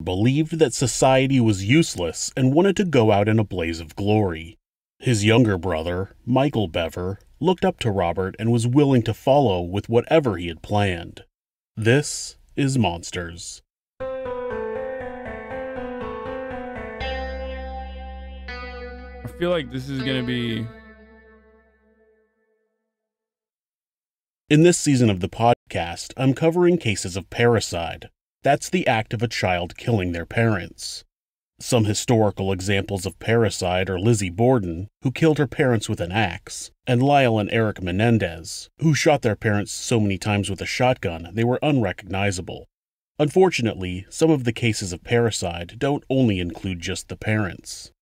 believed that society was useless and wanted to go out in a blaze of glory. His younger brother, Michael Bever, looked up to Robert and was willing to follow with whatever he had planned. This is Monsters. I feel like this is going to be... In this season of the podcast, I'm covering cases of parricide. That's the act of a child killing their parents. Some historical examples of parricide are Lizzie Borden, who killed her parents with an axe, and Lyle and Eric Menendez, who shot their parents so many times with a shotgun they were unrecognizable. Unfortunately, some of the cases of parricide don't only include just the parents.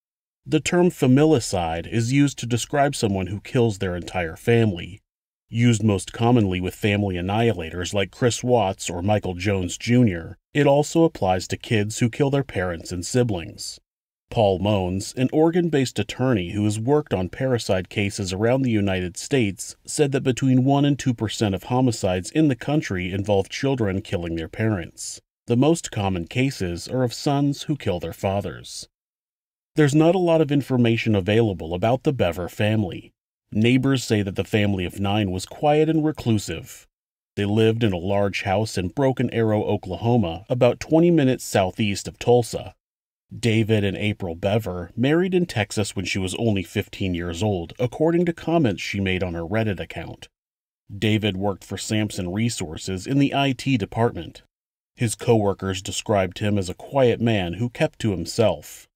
The term familicide is used to describe someone who kills their entire family. Used most commonly with family annihilators like Chris Watts or Michael Jones Jr., it also applies to kids who kill their parents and siblings. Paul Mones, an Oregon-based attorney who has worked on parricide cases around the United States, said that between 1 and 2% of homicides in the country involve children killing their parents. The most common cases are of sons who kill their fathers. There's not a lot of information available about the Bever family. Neighbors say that the family of 9 was quiet and reclusive. They lived in a large house in Broken Arrow, Oklahoma, about 20 minutes southeast of Tulsa. David and April Bever married in Texas when she was only 15 years old, according to comments she made on her Reddit account. David worked for Samson Resources in the IT department. His coworkers described him as a quiet man who kept to himself.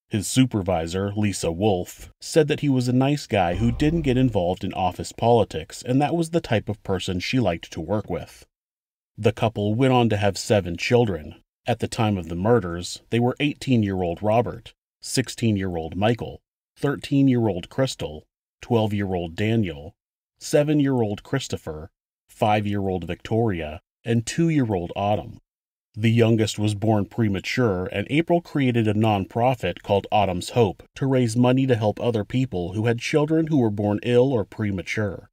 His supervisor, Lisa Wolf, said that he was a nice guy who didn't get involved in office politics, and that was the type of person she liked to work with. The couple went on to have 7 children. At the time of the murders, they were 18-year-old Robert, 16-year-old Michael, 13-year-old Crystal, 12-year-old Daniel, 7-year-old Christopher, 5-year-old Victoria, and 2-year-old Autumn. The youngest was born premature, and April created a nonprofit called Autumn's Hope to raise money to help other people who had children who were born ill or premature.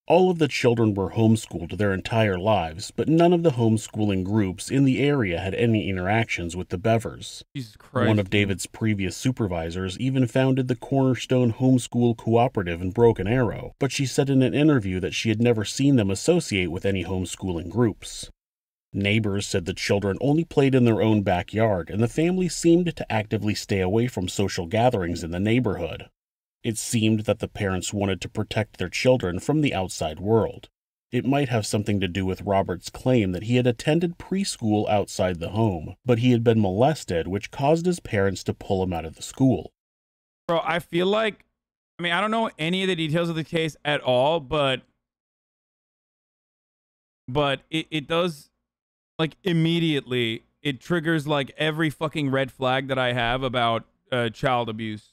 All of the children were homeschooled their entire lives, but none of the homeschooling groups in the area had any interactions with the Bevers. Jesus Christ. One of David's previous supervisors even founded the Cornerstone Homeschool Cooperative in Broken Arrow, but she said in an interview that she had never seen them associate with any homeschooling groups. Neighbors said the children only played in their own backyard, and the family seemed to actively stay away from social gatherings in the neighborhood. It seemed that the parents wanted to protect their children from the outside world. It might have something to do with Robert's claim that he had attended preschool outside the home, but he had been molested, which caused his parents to pull him out of the school. Bro, I feel like... I mean, I don't know any of the details of the case at all, but it does... Like, immediately, it triggers, like, every fucking red flag that I have about child abuse.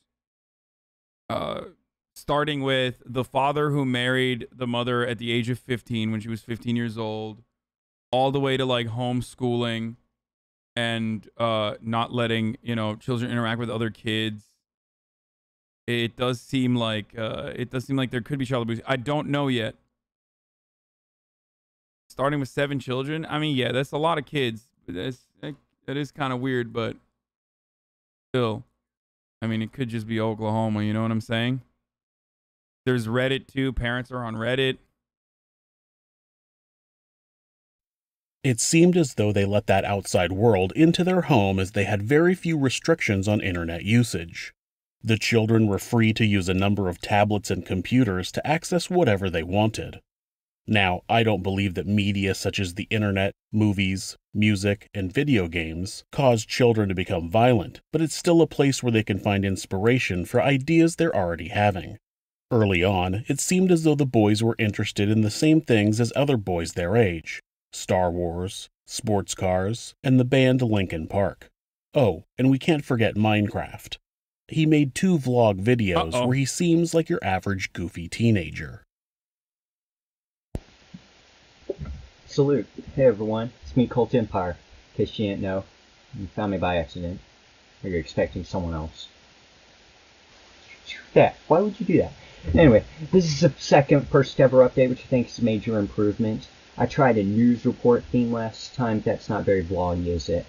Starting with the father who married the mother at the age of 15 when she was 15 years old, all the way to, like, homeschooling and not letting, you know, children interact with other kids. It does seem like there could be child abuse. I don't know yet. Starting with 7 children. I mean, yeah, that's a lot of kids. That is kind of weird, but still. I mean, it could just be Oklahoma, you know what I'm saying? There's Reddit too. Parents are on Reddit. It seemed as though they let that outside world into their home as they had very few restrictions on internet usage. The children were free to use a number of tablets and computers to access whatever they wanted. Now, I don't believe that media such as the internet, movies, music, and video games cause children to become violent, but it's still a place where they can find inspiration for ideas they're already having. Early on, it seemed as though the boys were interested in the same things as other boys their age: Star Wars, sports cars, and the band Linkin Park. Oh, and we can't forget Minecraft. He made 2 vlog videos where he seems like your average goofy teenager. Salute. Hey everyone, it's me, Cult Empire. In case you didn't know, you found me by accident. Or you're expecting someone else. Yeah, why would you do that? Anyway, this is the second first ever update, which I think is a major improvement. I tried a news report theme last time, that's not very vloggy, is it?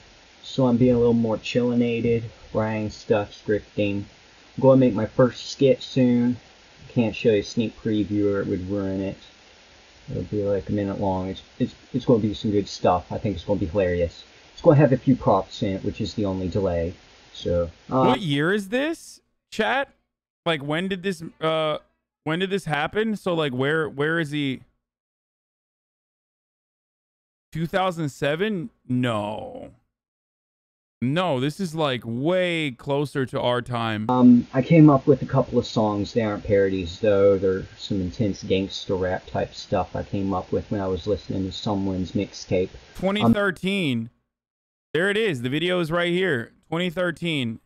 so I'm being a little more chillinated, writing stuff, scripting. I'm going to make my first skit soon. Can't show you a sneak preview or it would ruin it. It'll be like a minute long. It's going to be some good stuff. I think it's going to be hilarious. It's going to have a few props in it, which is the only delay. So, what year is this, chat? Like, when did this happen? So, like, where is he? 2007? No, this is like way closer to our time. I came up with a couple of songs. They aren't parodies, though. They're some intense gangster rap type stuff I came up with when I was listening to someone's mixtape. 2013. There it is. The video is right here. 2013.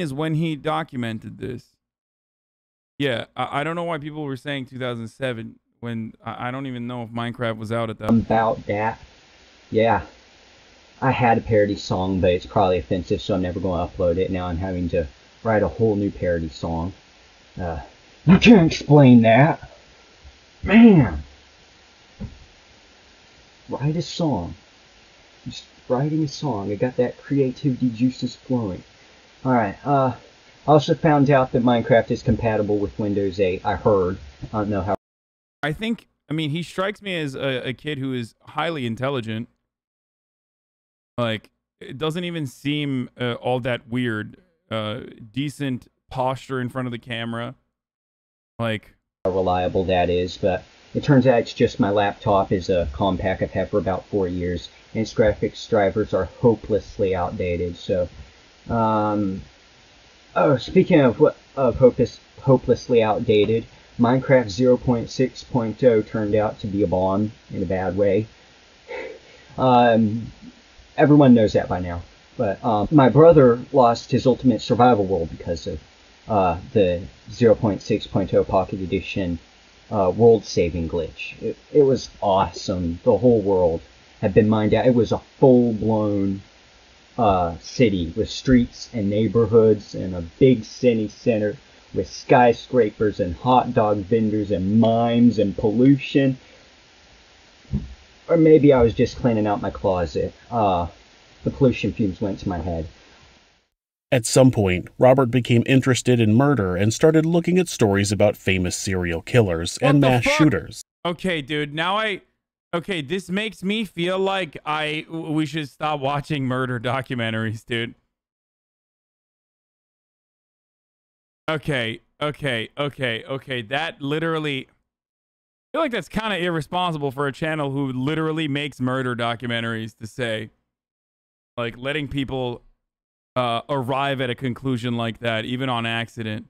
Is when he documented this. Yeah, I don't know why people were saying 2007 when I don't even know if Minecraft was out at that point. About that, yeah. I had a parody song, but it's probably offensive, so I'm never going to upload it. Now I'm having to write a whole new parody song. You can't explain that. Man! Write a song. Just writing a song. I got that creativity juices flowing. Alright, I also found out that Minecraft is compatible with Windows 8. I heard. I don't know how. I mean, he strikes me as a kid who is highly intelligent. Like, it doesn't even seem all that weird. Decent posture in front of the camera. Like, how reliable that is, but it turns out it's just my laptop is a compact I've had for about 4 years, and its graphics drivers are hopelessly outdated. So, speaking of hopelessly outdated, Minecraft 0.6.0 turned out to be a bomb in a bad way. Everyone knows that by now, but my brother lost his Ultimate Survival World because of the 0.6.0 Pocket Edition world saving glitch. It was awesome. The whole world had been mined out. It was a full-blown city with streets and neighborhoods and a big city center with skyscrapers and hot dog vendors and mimes and pollution. Or maybe I was just cleaning out my closet. The pollution fumes went to my head. At some point, Robert became interested in murder and started looking at stories about famous serial killers and mass shooters. Okay, dude, okay, this makes me feel like we should stop watching murder documentaries, dude. Okay. That literally, I feel like that's kind of irresponsible for a channel who literally makes murder documentaries to say, like, letting people arrive at a conclusion like that, even on accident.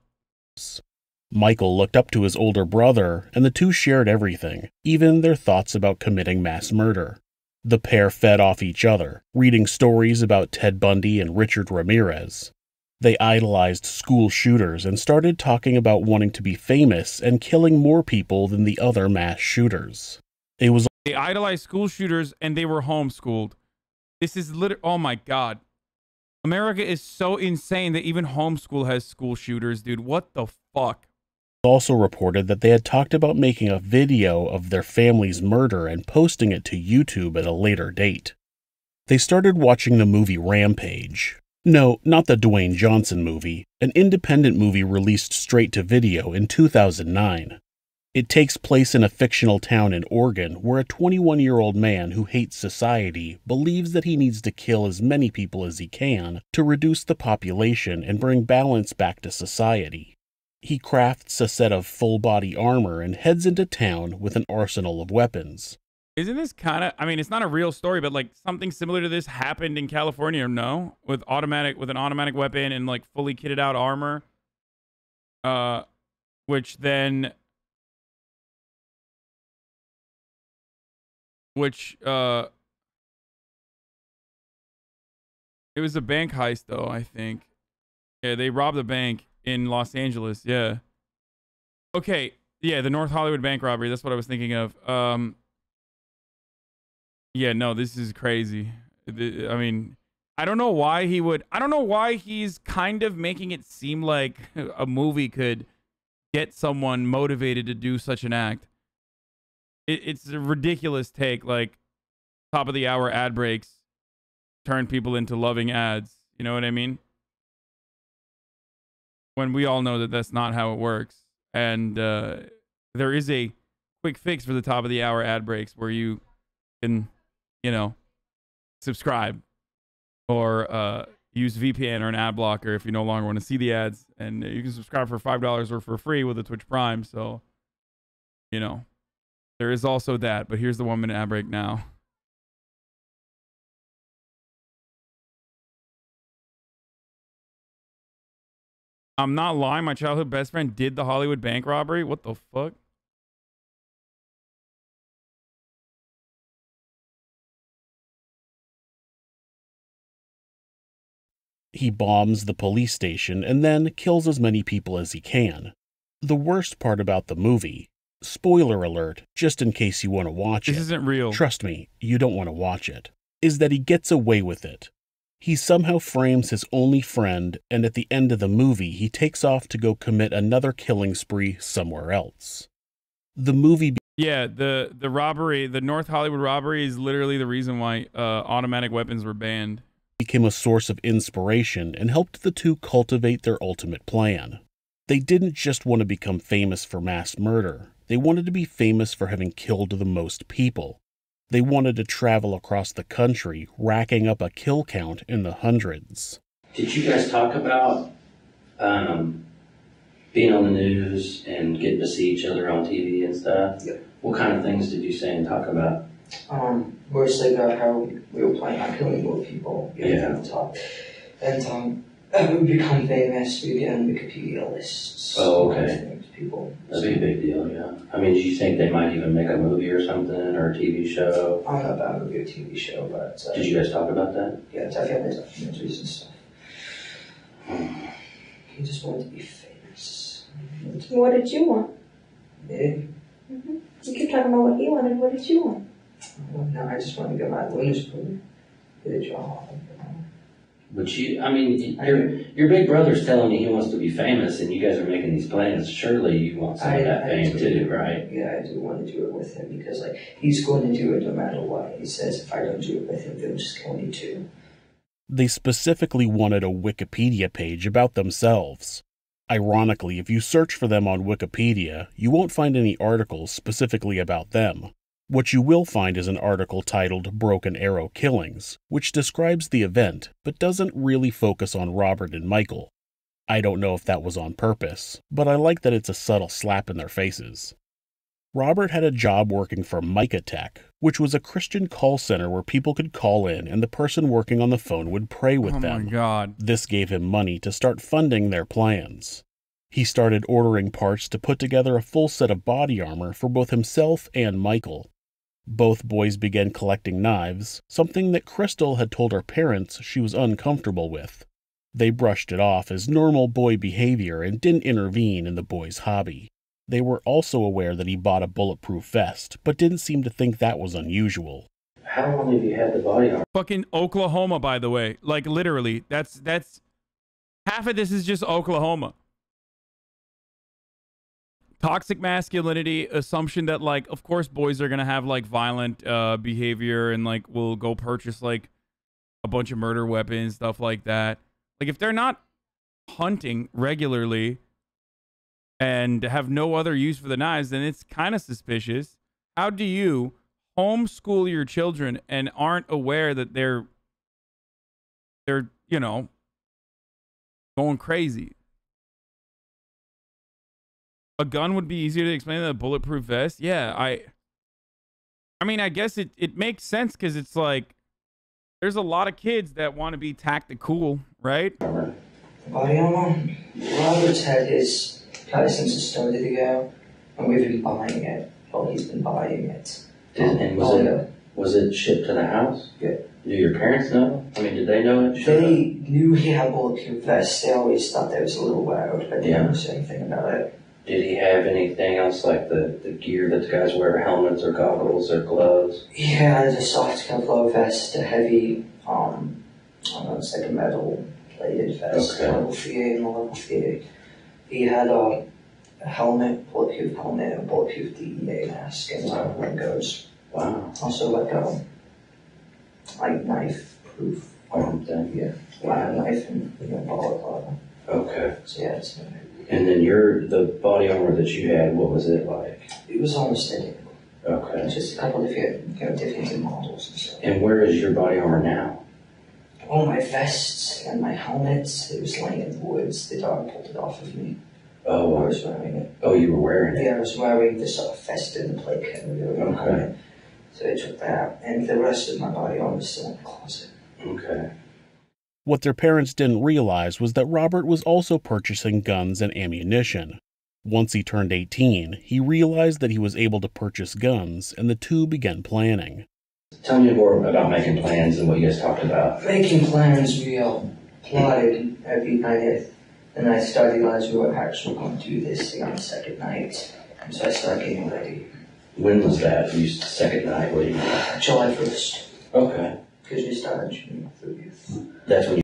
Michael looked up to his older brother, and the two shared everything, even their thoughts about committing mass murder. The pair fed off each other, reading stories about Ted Bundy and Richard Ramirez. They idolized school shooters and started talking about wanting to be famous and killing more people than the other mass shooters. They idolized school shooters and they were homeschooled. This is oh my God. America is so insane that even homeschool has school shooters, dude. What the fuck? Also reported that they had talked about making a video of their family's murder and posting it to YouTube at a later date. They started watching the movie Rampage. No, not the Dwayne Johnson movie, an independent movie released straight to video in 2009. It takes place in a fictional town in Oregon where a 21-year-old man who hates society believes that he needs to kill as many people as he can to reduce the population and bring balance back to society. He crafts a set of full-body armor and heads into town with an arsenal of weapons. Isn't this kind of, I mean, it's not a real story, but like something similar to this happened in California, or no? With an automatic weapon and like fully kitted out armor. Which then it was a bank heist though, I think. Yeah, they robbed a bank in Los Angeles, yeah. Okay, yeah, the North Hollywood bank robbery, that's what I was thinking of. Yeah, no, this is crazy. I mean, I don't know why he's kind of making it seem like a movie could get someone motivated to do such an act. it's a ridiculous take. Like, top of the hour ad breaks turn people into loving ads. You know what I mean? When we all know that that's not how it works. And there is a quick fix for the top of the hour ad breaks where you can, you know, subscribe or use VPN or an ad blocker if you no longer want to see the ads. And you can subscribe for $5 or for free with a Twitch Prime. So, you know, there is also that. But here's the 1 minute ad break now. I'm not lying. My childhood best friend did the Hollywood bank robbery. What the fuck? He bombs the police station and then kills as many people as he can. The worst part about the movie, spoiler alert, just in case you want to watch it. This isn't real. Trust me, you don't want to watch it. Is that he gets away with it. He somehow frames his only friend, and at the end of the movie, he takes off to go commit another killing spree somewhere else. The movie... Yeah, the robbery, the North Hollywood robbery is literally the reason why automatic weapons were banned. Became a source of inspiration and helped the two cultivate their ultimate plan. They didn't just want to become famous for mass murder. They wanted to be famous for having killed the most people. They wanted to travel across the country, racking up a kill count in the hundreds. Did you guys talk about being on the news and getting to see each other on TV and stuff? Yeah. What kind of things did you say and talk about? Mostly about how we were planning on killing more people. Yeah. Talk. And we become famous, we get on Wikipedia lists. Oh, okay. People. That'd be a big deal, yeah. I mean, do you think they might even make a movie or something, or a TV show? I don't know about a movie or TV show, but... Did you guys talk about that? Yeah, definitely documentaries and stuff. He just wanted to be famous. What did you want? Me? Mm-hmm. You keep talking about what he wanted. What did you want? No, I just want to get my winners pool. Get a job. But you, I mean, your big brother's telling me he wants to be famous, and you guys are making these plans. Surely you want some of that fame too, right? Yeah, I do want to do it with him because, like, he's going to do it no matter what. He says if I don't do it with him, they'll just kill me too. They specifically wanted a Wikipedia page about themselves. Ironically, if you search for them on Wikipedia, you won't find any articles specifically about them. What you will find is an article titled Broken Arrow Killings, which describes the event, but doesn't really focus on Robert and Michael. I don't know if that was on purpose, but I like that it's a subtle slap in their faces. Robert had a job working for Micah Tech, which was a Christian call center where people could call in and the person working on the phone would pray with them. Oh my God. This gave him money to start funding their plans. He started ordering parts to put together a full set of body armor for both himself and Michael. Both boys began collecting knives, something that Crystal had told her parents she was uncomfortable with. They brushed it off as normal boy behavior and didn't intervene in the boy's hobby. They were also aware that he bought a bulletproof vest, but didn't seem to think that was unusual. How long have you had the body armor? Fucking Oklahoma, by the way. Like, literally. That's half of this is just Oklahoma. Toxic masculinity, assumption that, like, of course boys are going to have, like, violent behavior and, like, will go purchase, like, a bunch of murder weapons, stuff like that. Like, if they're not hunting regularly and have no other use for the knives, then it's kind of suspicious. How do you homeschool your children and aren't aware that they're, you know, going crazy? A gun would be easier to explain than a bulletproof vest. Yeah, I mean, I guess it makes sense because it's like there's a lot of kids that want to be tactical, right? Body armor? Robert's had his probably since it started ago, and we've been buying it. Well, he's been buying it. And was it shipped to the house? Yeah. Do your parents know? I mean, did they know it? They knew he had bulletproof vests. They always thought that was a little loud, but they never said anything about it. Did he have anything else like the gear that the guys wear, helmets or goggles or gloves? He had a soft Kevlar vest, a heavy, I don't know, it's like a metal plated vest, Okay. level 38 and a level 38. He had a helmet, bulletproof helmet, a bulletproof DEA mask, and one goes. Wow. Also like knife-proof Arm thing. Yeah. Wow. Knife and balaclava. Okay. So yeah, it's And then the body armor that you had, what was it like? it was almost identical. Okay. It's just a couple of different models and stuff. And where is your body armor now? Oh, my vests and my helmets, it was laying in the woods. The dog pulled it off of me. Oh, I was wearing it. Oh, you were wearing it? Yeah, I was wearing the sort of vest and the plate carrier and Okay. helmet. So I took that, and the rest of my body armor was still in the closet. Okay. What their parents didn't realize was that Robert was also purchasing guns and ammunition. Once he turned 18, he realized that he was able to purchase guns, and the two began planning. Tell me more about making plans and what you guys talked about. Making plans, we all plotted every night, and I started realizing we were actually going to do this thing on the second night. And so I started getting ready. When was that? You second night? What do you mean? July 1st. Okay. Because we started June 30th. That's when you...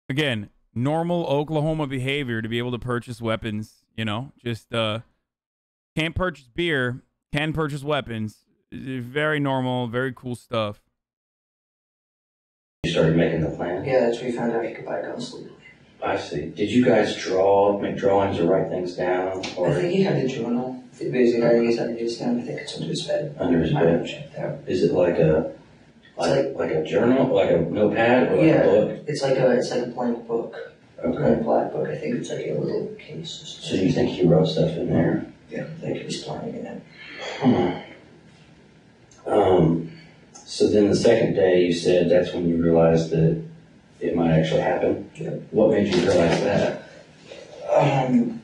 Again, normal Oklahoma behavior to be able to purchase weapons, you know, just can't purchase beer, can purchase weapons. Very normal, very cool stuff. You started making the plan? Yeah, that's where we found out you could buy guns legally. I see. Did you guys make drawings or write things down? Or I think he had a journal. The basic ideas had his down. I think it's under his bed. under his I haven't bed? checked out. Is it like a journal, like a notepad, or like Yeah, a book? it's like a blank book. Okay. Blank black book. I think it's like a little case or So something. you think he wrote stuff in there? Yeah, I think he was planning it. So then the second day you said that's when you realized that it might actually happen? Yeah. What made you realize that?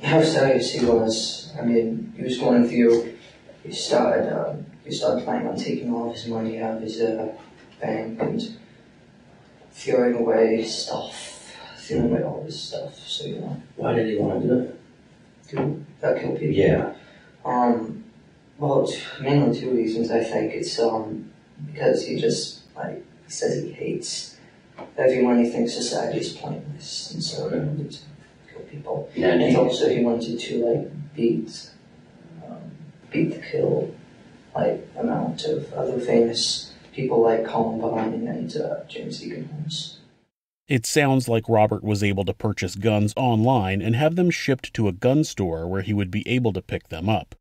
How serious he was. I mean, he was going through. He started planning on taking all of his money out of his bank and throwing away all of his stuff. So Why did he want to do it? kill people. Yeah. Well, mainly two reasons. I think it's because he just he says he hates everyone. He thinks society is pointless, and so he wanted to kill people. Now, And also he wanted to beat the kill amount of other famous people like Columbine and James Egan Holmes. It sounds like Robert was able to purchase guns online and have them shipped to a gun store where he would be able to pick them up.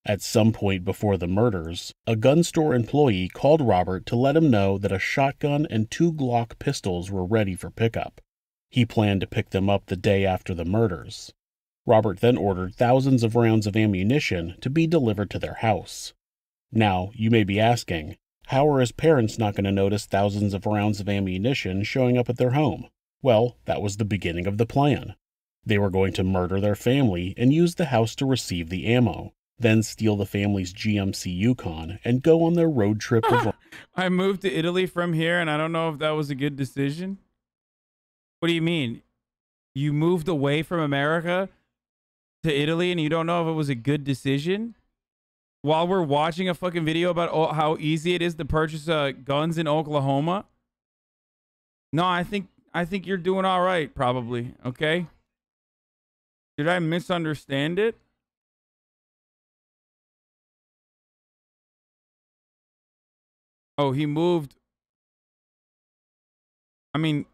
At some point before the murders, a gun store employee called Robert to let him know that a shotgun and 2 Glock pistols were ready for pickup. He planned to pick them up the day after the murders. Robert then ordered thousands of rounds of ammunition to be delivered to their house. Now, you may be asking, how are his parents not going to notice thousands of rounds of ammunition showing up at their home? Well, that was the beginning of the plan. They were going to murder their family and use the house to receive the ammo, then steal the family's GMC Yukon and go on their road trip of... I moved to Italy from here, and I don't know if that was a good decision. What do you mean? You moved away from America to Italy, and you don't know if it was a good decision? While we're watching a fucking video about how easy it is to purchase guns in Oklahoma? No, I think you're doing all right, probably. Okay? Did I misunderstand it? Oh, he moved. I mean,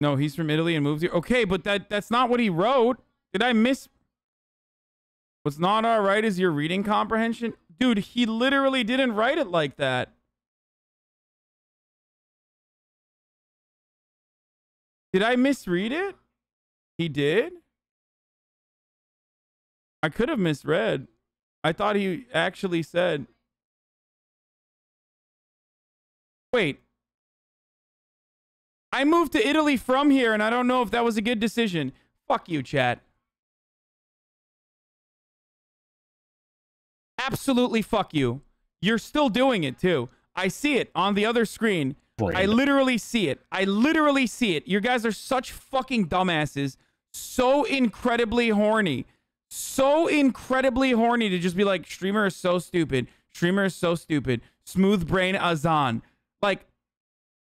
no, he's from Italy and moved here. Okay, but that's not what he wrote. Did I miss? What's not all right is your reading comprehension. Dude, he literally didn't write it like that. Did I misread it? He did? I could have misread. I thought he actually said... Wait. I moved to Italy from here, and I don't know if that was a good decision. Fuck you, chat. Absolutely fuck you. You're still doing it, too. I see it on the other screen. Brand. I literally see it. I literally see it. You guys are such fucking dumbasses. So incredibly horny. So incredibly horny to just be like, streamer is so stupid. Streamer is so stupid. Smooth Brain Azan. Like,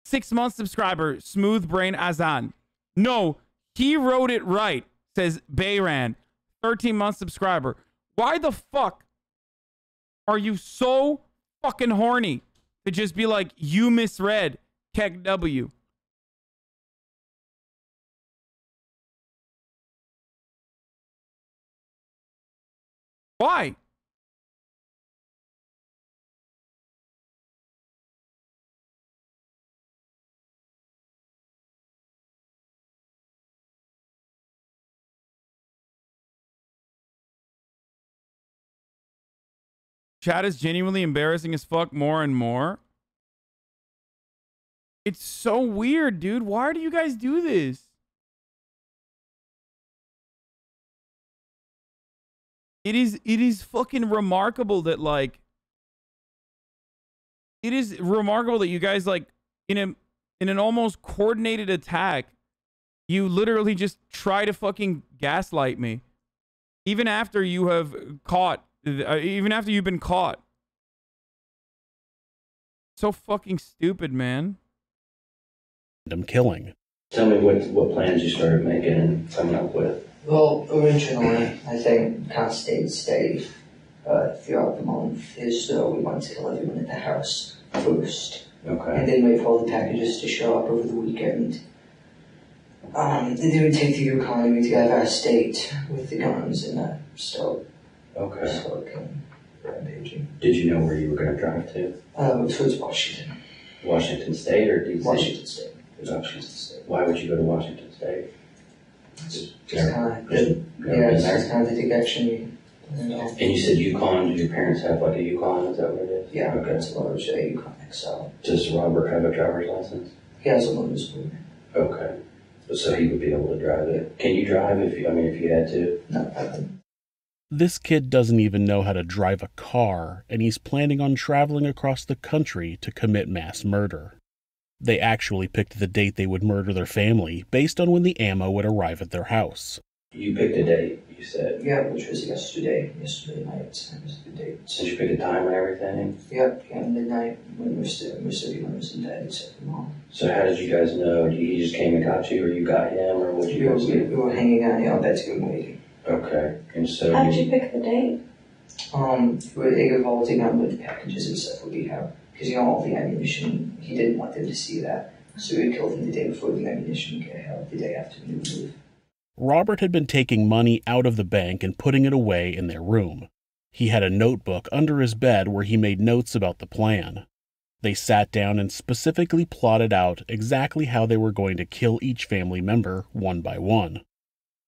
6 month subscriber, Smooth Brain Azan. No, he wrote it right. Says Bayran, 13-month subscriber. Why the fuck are you so fucking horny to just be like, you misread Keck W? Why? Chat is genuinely embarrassing as fuck more and more. It's so weird, dude. Why do you guys do this? It is fucking remarkable that like it is remarkable that you guys like in an almost coordinated attack, you literally just try to fucking gaslight me. Even after you have caught even after you've been caught. So fucking stupid, man. Killing. Tell me what plans you started making and coming up with. Well, originally, I think kind of stayed steady throughout the month. Is we wanted to kill everyone at the house first. Okay. And then wait for all the packages to show up over the weekend. And then we take the Yukon and we get out of our state with the guns and stuff. Okay. So rampaging. Did you know where you were going to drive to? Towards Washington. Washington State or D.C.? Washington State. Washington State. Why would you go to Washington State? Just kind of it's kind of the direction you. And you said Yukon. Did your parents have like a Yukon? Is that what it is? Yeah, Okay. it's a large Yukon XL. Does Robert have a driver's license? He has a motor's board. Okay. So he would be able to drive it. Can you drive if you had to? No, I couldn't. This kid doesn't even know how to drive a car, and he's planning on traveling across the country to commit mass murder. They actually picked the date they would murder their family based on when the ammo would arrive at their house. You picked a date, you said. Yeah, which was yesterday night. That was the date. Did you pick a time and everything? Yep, yeah, midnight when most everyone was in bed except for Mom. So how did you guys know? He just came and got you, or you got him, or what did you guys do? We were hanging out in our bedroom waiting. Okay, and so... How did you pick the date? It involved the packages and stuff we have. Because, all the ammunition, he didn't want them to see that. So we killed him the day before the ammunition get out, the day after the move. Robert had been taking money out of the bank and putting it away in their room. He had a notebook under his bed where he made notes about the plan. They sat down and specifically plotted out exactly how they were going to kill each family member one by one.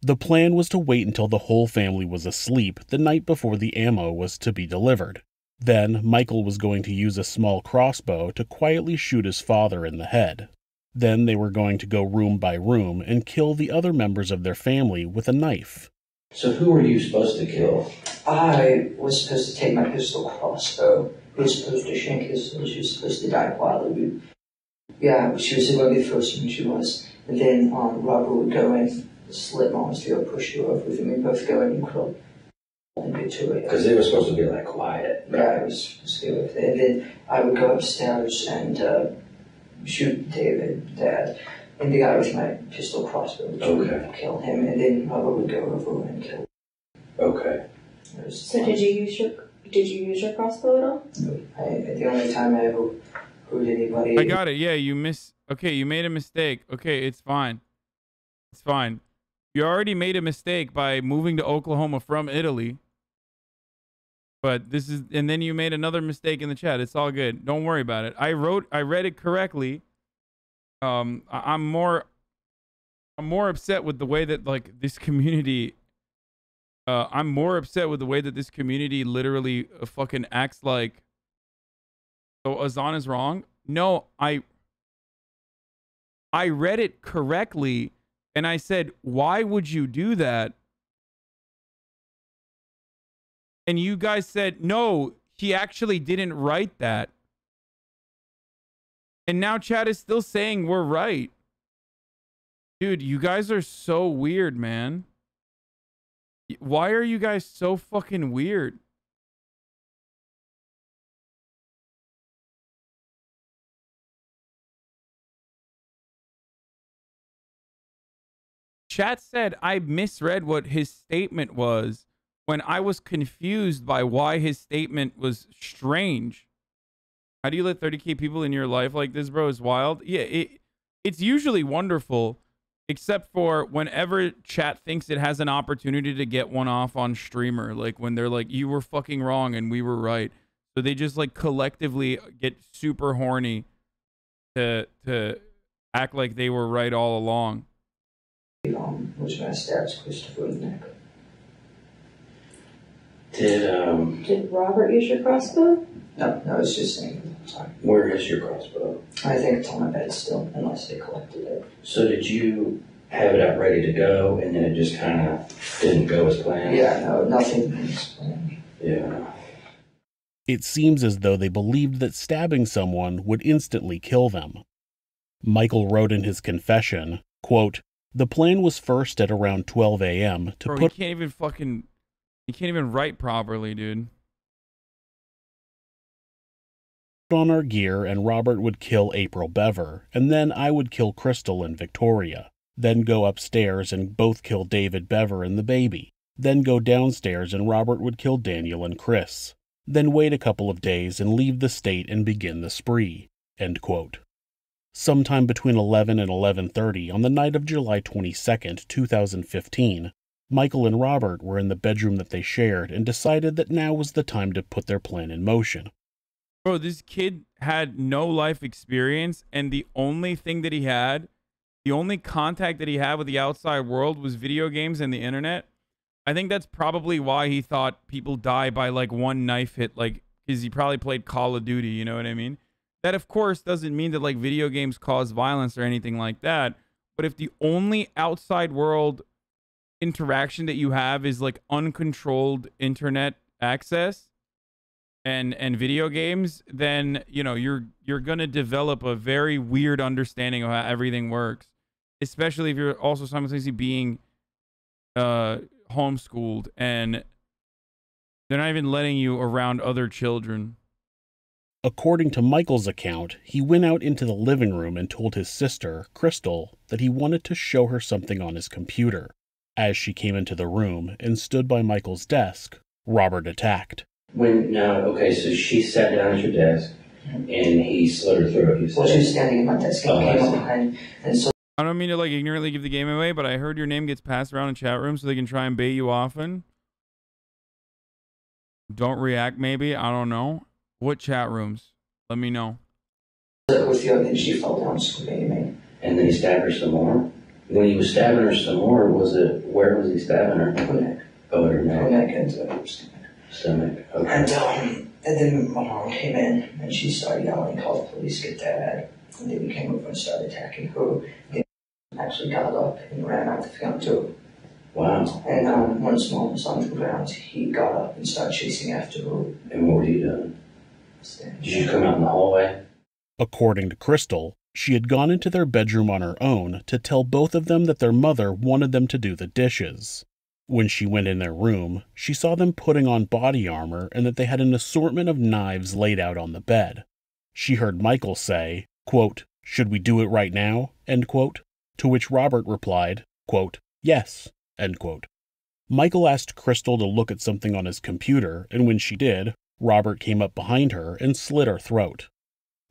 The plan was to wait until the whole family was asleep the night before the ammo was to be delivered. Then Michael was going to use a small crossbow to quietly shoot his father in the head. Then they were going to go room by room and kill the other members of their family with a knife. So who were you supposed to kill? I was supposed to take my pistol crossbow. He was supposed to shank his, she was supposed to die quietly. Yeah, she was going to be the first one, she was. And then Robert would go in, slit Mom's throat, push her over with him, and both go in and crawl. Because they were supposed to be like quiet. Yeah, I was supposed to be with it. And then I would go upstairs and shoot David, Dad, and the guy with my pistol crossbow would kill him, and then Robert would go over and kill him. Okay. So did you use your crossbow at all? No. The only time I ever heard anybody. I got it. Yeah, you made a mistake. Okay, it's fine. It's fine. You already made a mistake by moving to Oklahoma from Italy. But and then you made another mistake in the chat. It's all good. Don't worry about it. I read it correctly. I'm more upset with the way that like this community. I'm more upset with the way that this community literally fucking acts like. So Azan is wrong. No, I read it correctly, and I said, "Why would you do that?" And you guys said, no, he actually didn't write that. And now chat is still saying we're right. Dude, you guys are so weird, man. Why are you guys so fucking weird? chat said I misread what his statement was when I was confused by why his statement was strange. How do you let 30K people in your life like this, bro? Is wild. Yeah, it's usually wonderful, except for whenever chat thinks it has an opportunity to get one off on streamer, like when they're like, you were fucking wrong and we were right. So they just like collectively get super horny to act like they were right all along. Was gonna stab Christopher in the neck. Did Robert use your crossbow? No, it's just saying. Sorry. Where is your crossbow? I think it's on my bed still, unless they collected it. So did you have it out ready to go, and then it just kind of didn't go as planned? Yeah, no, nothing is planned. Yeah. It seems as though they believed that stabbing someone would instantly kill them. Michael wrote in his confession, quote, "The plan was first at around 12 a.m. to Bro, put..." he can't even write properly, dude. "On our gear, and Robert would kill April Bever, and then I would kill Crystal and Victoria. Then go upstairs and both kill David Bever and the baby. Then go downstairs and Robert would kill Daniel and Chris. Then wait a couple of days and leave the state and begin the spree." End quote. Sometime between 11 and 11:30 on the night of July 22nd, 2015, Michael and Robert were in the bedroom that they shared and decided that now was the time to put their plan in motion. Bro, this kid had no life experience, and the only thing that he had, the only contact that he had with the outside world was video games and the internet. I think that's probably why he thought people die by like one knife hit, like, because he probably played Call of Duty, you know what I mean? That, of course, doesn't mean that like video games cause violence or anything like that. But if the only outside world interaction that you have is like uncontrolled internet access and video games, then you know you're gonna develop a very weird understanding of how everything works, especially if you're also simultaneously being homeschooled and they're not even letting you around other children. According to Michael's account, he went out into the living room and told his sister, Crystal, that he wanted to show her something on his computer. As she came into the room and stood by Michael's desk, Robert attacked. Okay, so she sat down at your desk, and he slit her throat, you said? Well, she was standing at my desk and came up behind, and so... I don't mean to like ignorantly give the game away, but I heard your name gets passed around in chat rooms so they can try and bait you often. Don't react, maybe. I don't know. What chat rooms? Let me know. With you, and then she fell down screaming. And then he stabbed her some more? When he was stabbing her some more, where was he stabbing her? Her neck. Oh, her neck. Her neck and her stomach. Stomach, okay. And then my mom came in, and she started yelling, called the police, get dad. And then he came over and started attacking her. He actually got up and ran out the front door. Wow. And once mom was on the ground, he got up and started chasing after her. And what were you doing? Did you come out in the hallway? According to Crystal, she had gone into their bedroom on her own to tell both of them that their mother wanted them to do the dishes. When she went in their room, she saw them putting on body armor and that they had an assortment of knives laid out on the bed. She heard Michael say, quote, "Should we do it right now?" End quote. To which Robert replied, quote, "Yes." End quote. Michael asked Crystal to look at something on his computer, and when she did, Robert came up behind her and slit her throat.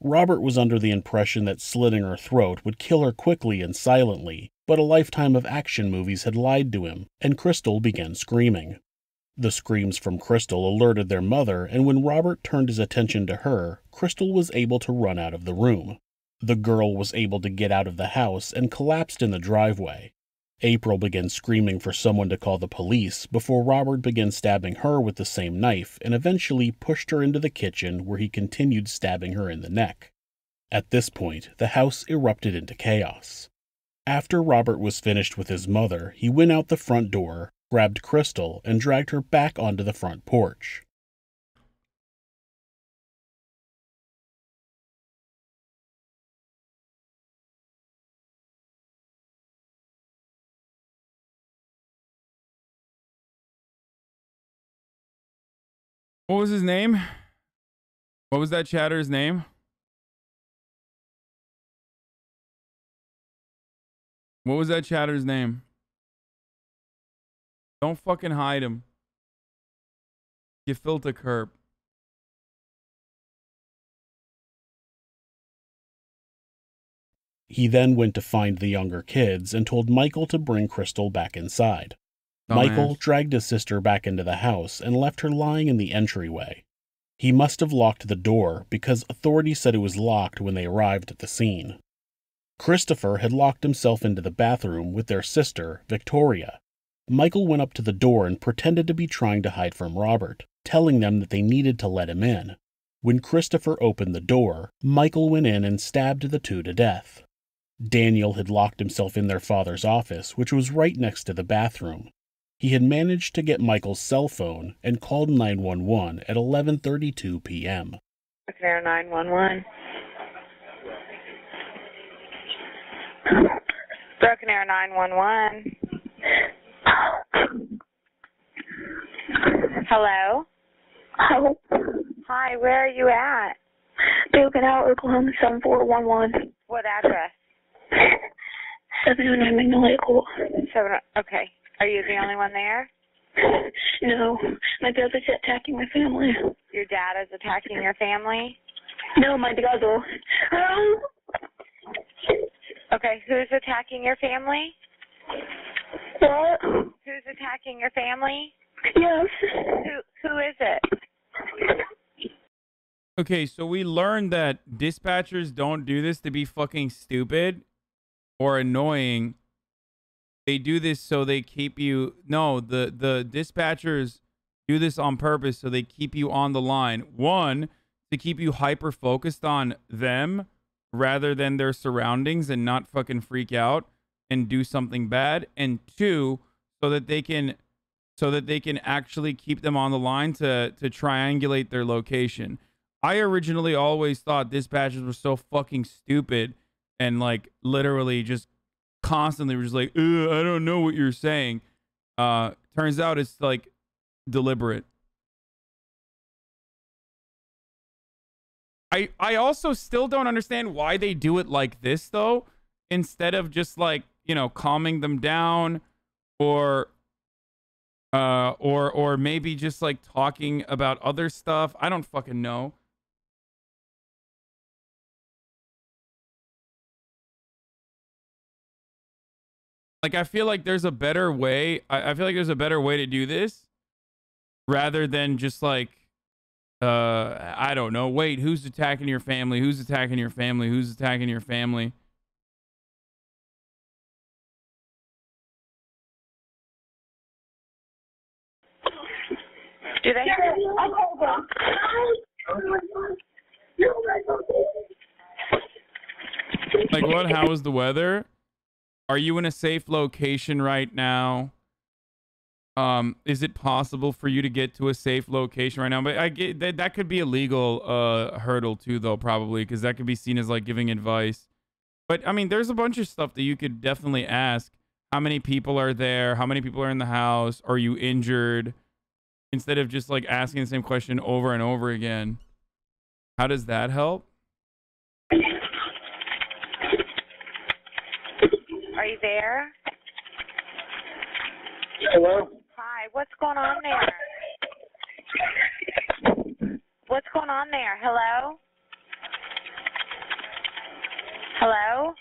Robert was under the impression that slitting her throat would kill her quickly and silently, but a lifetime of action movies had lied to him, and Crystal began screaming. The screams from Crystal alerted their mother, and when Robert turned his attention to her, Crystal was able to run out of the room. The girl was able to get out of the house and collapsed in the driveway. April began screaming for someone to call the police before Robert began stabbing her with the same knife and eventually pushed her into the kitchen where he continued stabbing her in the neck. At this point, the house erupted into chaos. After Robert was finished with his mother, he went out the front door, grabbed Crystal, and dragged her back onto the front porch. What was his name? What was that chatter's name? What was that chatter's name? Don't fucking hide him. You filter curb. He then went to find the younger kids and told Michael to bring Crystal back inside. Michael dragged his sister back into the house and left her lying in the entryway. He must have locked the door because authorities said it was locked when they arrived at the scene. Christopher had locked himself into the bathroom with their sister, Victoria. Michael went up to the door and pretended to be trying to hide from Robert, telling them that they needed to let him in. When Christopher opened the door, Michael went in and stabbed the two to death. Daniel had locked himself in their father's office, which was right next to the bathroom. He had managed to get Michael's cell phone and called 911 at 11:32 p.m. Broken 911. Broken Arrow 911. Hello? Hello. Hi, where are you at? Broken Arrow, Oklahoma 7411. What address? 709 Magnolia Court. Okay. Are you the only one there? No, my brother's attacking my family. Your dad is attacking your family? No, my brother. Okay, who's attacking your family? What? Who's attacking your family? Yes. Who is it? Okay, so we learned that dispatchers don't do this to be fucking stupid or annoying. They do this so they keep you... No, the dispatchers do this on purpose so they keep you on the line. One, to keep you hyper-focused on them rather than their surroundings and not fucking freak out and do something bad. And two, so that they can actually keep them on the line to triangulate their location. I originally always thought dispatchers were so fucking stupid and like literally just constantly were just like, I don't know what you're saying. Turns out it's like deliberate. I also still don't understand why they do it like this though, instead of just like, you know, calming them down or maybe just like talking about other stuff. I don't fucking know. Like, I feel like there's a better way. I feel like there's a better way to do this rather than just like, I don't know. Wait, who's attacking your family? Who's attacking your family? Who's attacking your family? Do they? Like what? How is the weather? Are you in a safe location right now? Is it possible for you to get to a safe location right now? But I get that could be a legal hurdle too, though, probably, because that could be seen as like giving advice. But I mean, there's a bunch of stuff that you could definitely ask. How many people are there? How many people are in the house? Are you injured? Instead of just like asking the same question over and over again. How does that help? Are you there? Hello? Hi, what's going on there? What's going on there? Hello? Hello?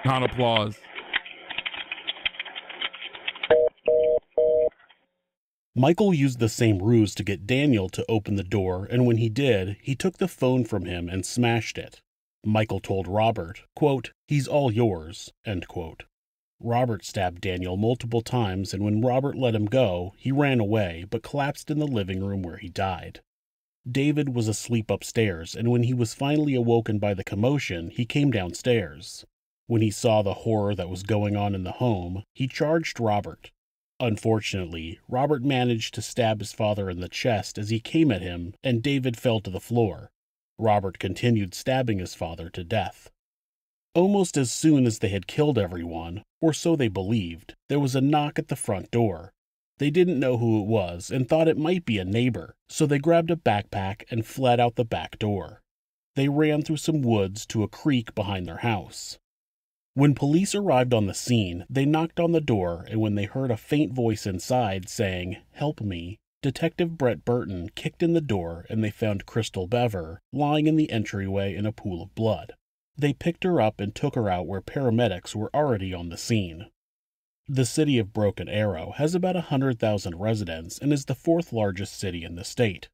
Not applause. Michael used the same ruse to get Daniel to open the door, and when he did, he took the phone from him and smashed it. Michael told Robert, quote, "He's all yours," end quote. Robert stabbed Daniel multiple times, and when Robert let him go, he ran away, but collapsed in the living room where he died. David was asleep upstairs, and when he was finally awoken by the commotion, he came downstairs. When he saw the horror that was going on in the home, he charged Robert. Unfortunately, Robert managed to stab his father in the chest as he came at him, and David fell to the floor. Robert continued stabbing his father to death. Almost as soon as they had killed everyone, or so they believed, there was a knock at the front door. They didn't know who it was and thought it might be a neighbor, so they grabbed a backpack and fled out the back door. They ran through some woods to a creek behind their house. When police arrived on the scene, they knocked on the door, and when they heard a faint voice inside saying, "Help me," Detective Brett Burton kicked in the door and they found Crystal Bever lying in the entryway in a pool of blood. They picked her up and took her out where paramedics were already on the scene. The city of Broken Arrow has about 100,000 residents and is the fourth largest city in the state.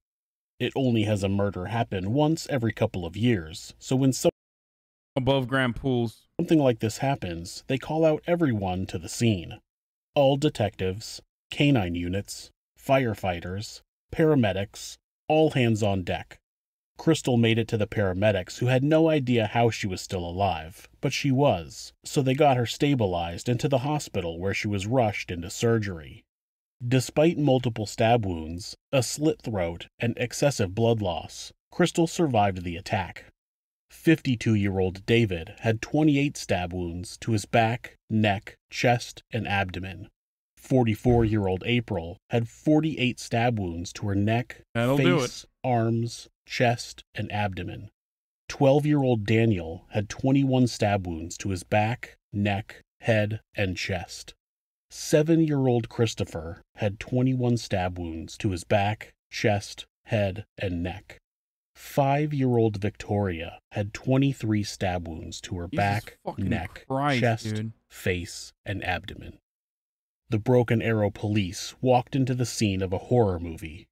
It only has a murder happen once every couple of years, so when Above ground pools. something like this happens, they call out everyone to the scene. All detectives, canine units, firefighters, paramedics, all hands on deck. Crystal made it to the paramedics who had no idea how she was still alive, but she was, so they got her stabilized into the hospital where she was rushed into surgery. Despite multiple stab wounds, a slit throat, and excessive blood loss, Crystal survived the attack. 52-year-old David had 28 stab wounds to his back, neck, chest, and abdomen. 44-year-old April had 48 stab wounds to her neck, face, arms, chest, and abdomen. 12-year-old Daniel had 21 stab wounds to his back, neck, head, and chest. 7-year-old Christopher had 21 stab wounds to his back, chest, head, and neck. 5-year-old Victoria had 23 stab wounds to her back, neck, chest, face, and abdomen. The Broken Arrow police walked into the scene of a horror movie.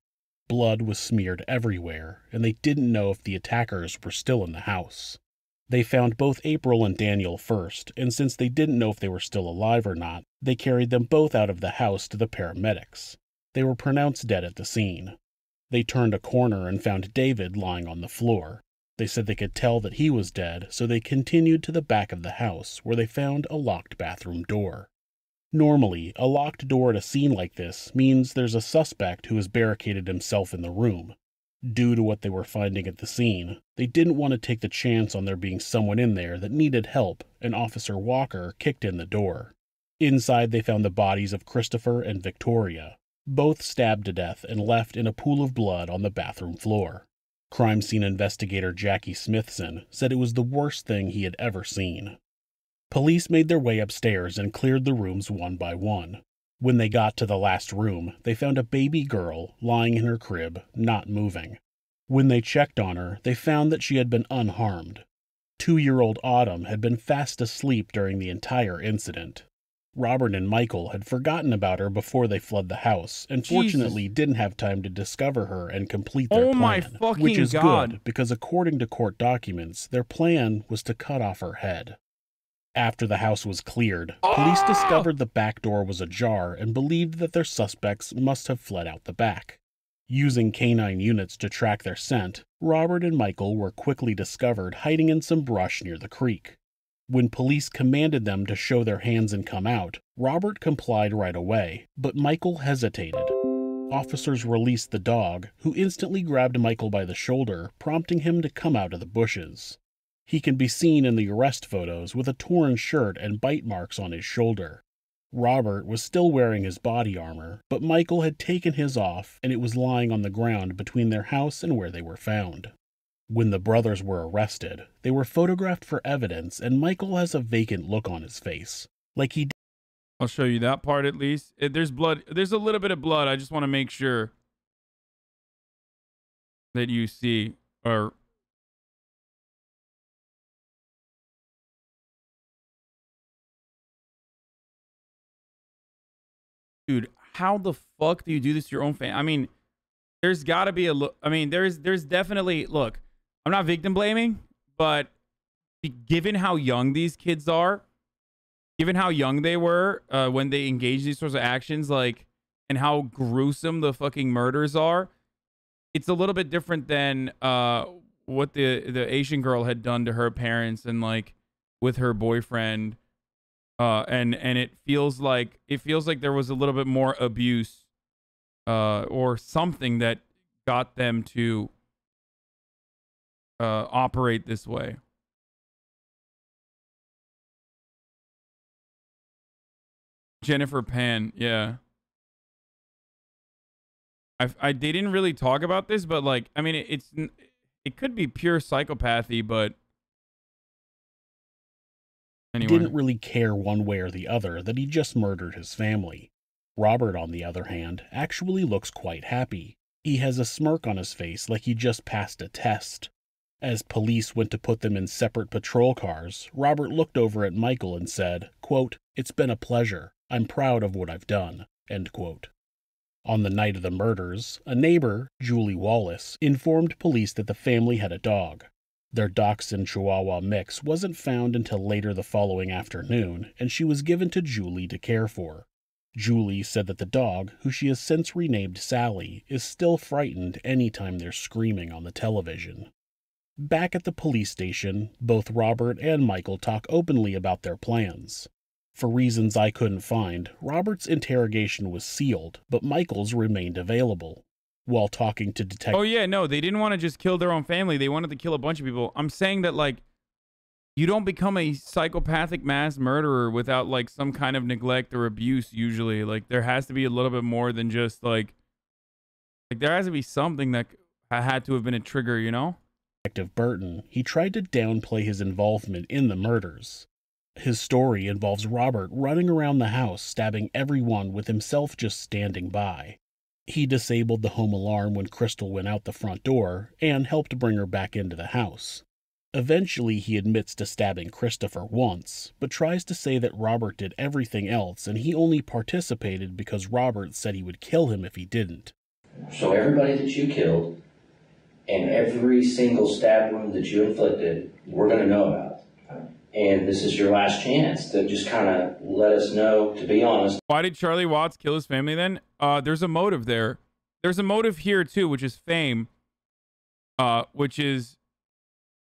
Blood was smeared everywhere, and they didn't know if the attackers were still in the house. They found both April and Daniel first, and since they didn't know if they were still alive or not, they carried them both out of the house to the paramedics. They were pronounced dead at the scene. They turned a corner and found David lying on the floor. They said they could tell that he was dead, so they continued to the back of the house, where they found a locked bathroom door. Normally, a locked door at a scene like this means there's a suspect who has barricaded himself in the room. Due to what they were finding at the scene, they didn't want to take the chance on there being someone in there that needed help, and Officer Walker kicked in the door. Inside they found the bodies of Christopher and Victoria, both stabbed to death and left in a pool of blood on the bathroom floor. Crime scene investigator Jackie Smithson said it was the worst thing he had ever seen. Police made their way upstairs and cleared the rooms one by one. When they got to the last room, they found a baby girl lying in her crib, not moving. When they checked on her, they found that she had been unharmed. 2-year-old Autumn had been fast asleep during the entire incident. Robert and Michael had forgotten about her before they fled the house, and fortunately didn't have time to discover her and complete their plan, which is good, because according to court documents, their plan was to cut off her head. After the house was cleared, police discovered the back door was ajar and believed that their suspects must have fled out the back. Using canine units to track their scent, Robert and Michael were quickly discovered hiding in some brush near the creek. When police commanded them to show their hands and come out, Robert complied right away, but Michael hesitated. Officers released the dog, who instantly grabbed Michael by the shoulder, prompting him to come out of the bushes. He can be seen in the arrest photos with a torn shirt and bite marks on his shoulder. Robert was still wearing his body armor, but Michael had taken his off and it was lying on the ground between their house and where they were found. When the brothers were arrested, they were photographed for evidence and Michael has a vacant look on his face, like he did. I'll show you that part at least. There's blood. There's a little bit of blood. I just want to make sure that you see, or dude, how the fuck do you do this to your own family? I mean, there's got to be a look. I mean, there's definitely, look, I'm not victim blaming, but given how young these kids are, given how young they were when they engaged these sorts of actions, like, and how gruesome the fucking murders are, it's a little bit different than what the Asian girl had done to her parents and like with her boyfriend. And it feels like there was a little bit more abuse or something that got them to operate this way. Jennifer Pan, yeah. They didn't really talk about this, but like, I mean, it could be pure psychopathy, but He anyway. didn't really care one way or the other that he just murdered his family. Robert, on the other hand, actually looks quite happy. He has a smirk on his face like he just passed a test. As police went to put them in separate patrol cars, Robert looked over at Michael and said, quote, "It's been a pleasure. I'm proud of what I've done." End quote. On the night of the murders, a neighbor, Julie Wallace, informed police that the family had a dog. Their Dachshund Chihuahua mix wasn't found until later the following afternoon, and she was given to Julie to care for. Julie said that the dog, who she has since renamed Sally, is still frightened anytime they're screaming on the television. Back at the police station, both Robert and Michael talk openly about their plans. For reasons I couldn't find, Robert's interrogation was sealed, but Michael's remained available. While talking to detectives... Oh, yeah, no, they didn't want to just kill their own family. They wanted to kill a bunch of people. I'm saying that, like, you don't become a psychopathic mass murderer without, like, some kind of neglect or abuse, usually. Like, there has to be a little bit more than just, like there has to be something that had to have been a trigger, you know? Detective Burton, he tried to downplay his involvement in the murders. His story involves Robert running around the house stabbing everyone with himself just standing by. He disabled the home alarm when Crystal went out the front door and helped bring her back into the house. Eventually, he admits to stabbing Christopher once, but tries to say that Robert did everything else and he only participated because Robert said he would kill him if he didn't. So everybody that you killed and every single stab wound that you inflicted, we're going to know about. And this is your last chance to just kind of let us know, to be honest. Why did Charlie Watts kill his family then? There's a motive there. There's a motive here too, which is fame, which is